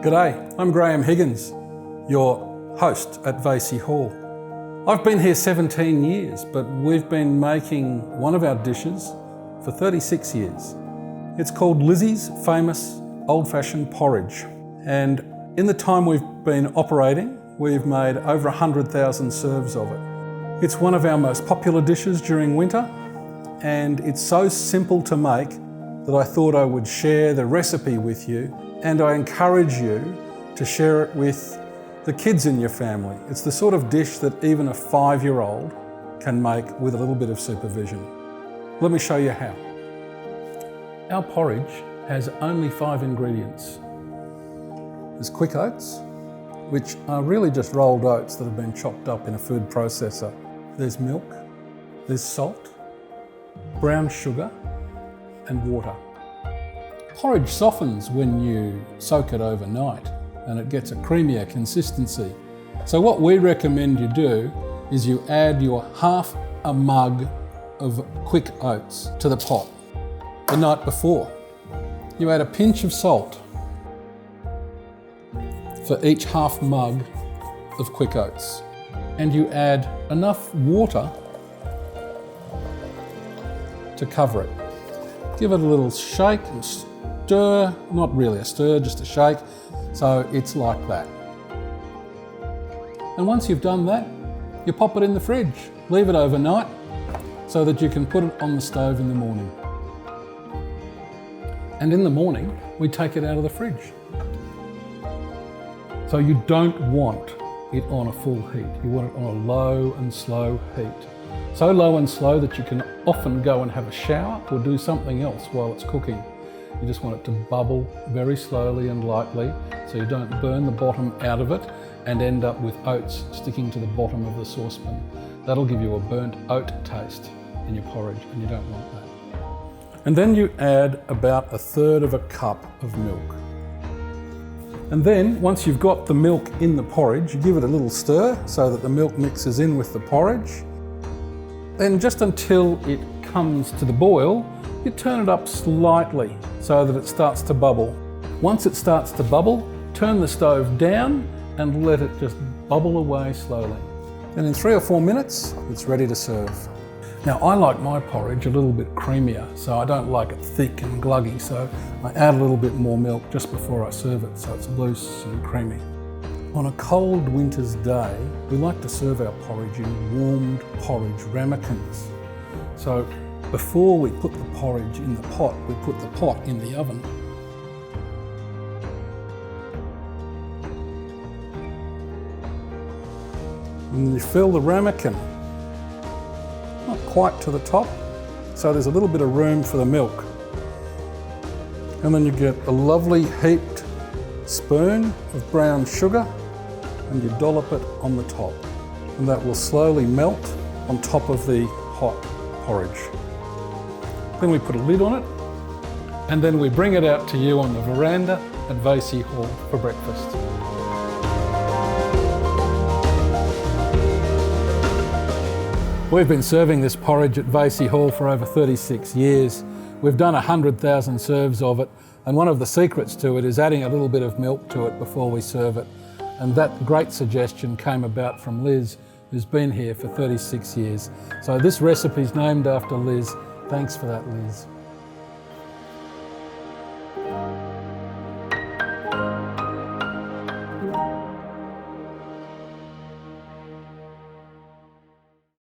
G'day, I'm Graham Higgins, your host at Vacy Hall. I've been here 17 years, but we've been making one of our dishes for 36 years. It's called Lizzie's famous old-fashioned porridge. And in the time we've been operating, we've made over 100,000 serves of it. It's one of our most popular dishes during winter, and it's so simple to make that I thought I would share the recipe with you, and I encourage you to share it with the kids in your family. It's the sort of dish that even a 5-year-old can make with a little bit of supervision. Let me show you how. Our porridge has only 5 ingredients. There's quick oats, which are really just rolled oats that have been chopped up in a food processor. There's milk, there's salt, brown sugar, and water. Porridge softens when you soak it overnight and it gets a creamier consistency. So what we recommend you do is you add your half a mug of quick oats to the pot the night before. You add a pinch of salt for each half mug of quick oats, and you add enough water to cover it. Give it a little shake and stir, not really a stir, just a shake, so it's like that. And once you've done that, you pop it in the fridge. Leave it overnight so that you can put it on the stove in the morning. And in the morning, we take it out of the fridge. So you don't want it on a full heat. You want it on a low and slow heat. So low and slow that you can often go and have a shower or do something else while it's cooking. You just want it to bubble very slowly and lightly so you don't burn the bottom out of it and end up with oats sticking to the bottom of the saucepan. That'll give you a burnt oat taste in your porridge, and you don't want that. And then you add about 1/3 cup of milk. And then once you've got the milk in the porridge, you give it a little stir so that the milk mixes in with the porridge. Then just until it comes to the boil, you turn it up slightly so that it starts to bubble. Once it starts to bubble, turn the stove down and let it just bubble away slowly. And in 3 or 4 minutes, it's ready to serve. Now, I like my porridge a little bit creamier, so I don't like it thick and gluggy, so I add a little bit more milk just before I serve it so it's loose and creamy. On a cold winter's day, we like to serve our porridge in warmed porridge ramekins. So before we put the porridge in the pot, we put the pot in the oven. And you fill the ramekin, not quite to the top, so there's a little bit of room for the milk. And then you get a lovely heaped spoon of brown sugar and you dollop it on the top. And that will slowly melt on top of the hot porridge. Then we put a lid on it, and then we bring it out to you on the veranda at Vacy Hall for breakfast. We've been serving this porridge at Vacy Hall for over 36 years. We've done 100,000 serves of it, and one of the secrets to it is adding a little bit of milk to it before we serve it. And that great suggestion came about from Liz, who's been here for 36 years. So this recipe's named after Liz. Thanks for that, Liz.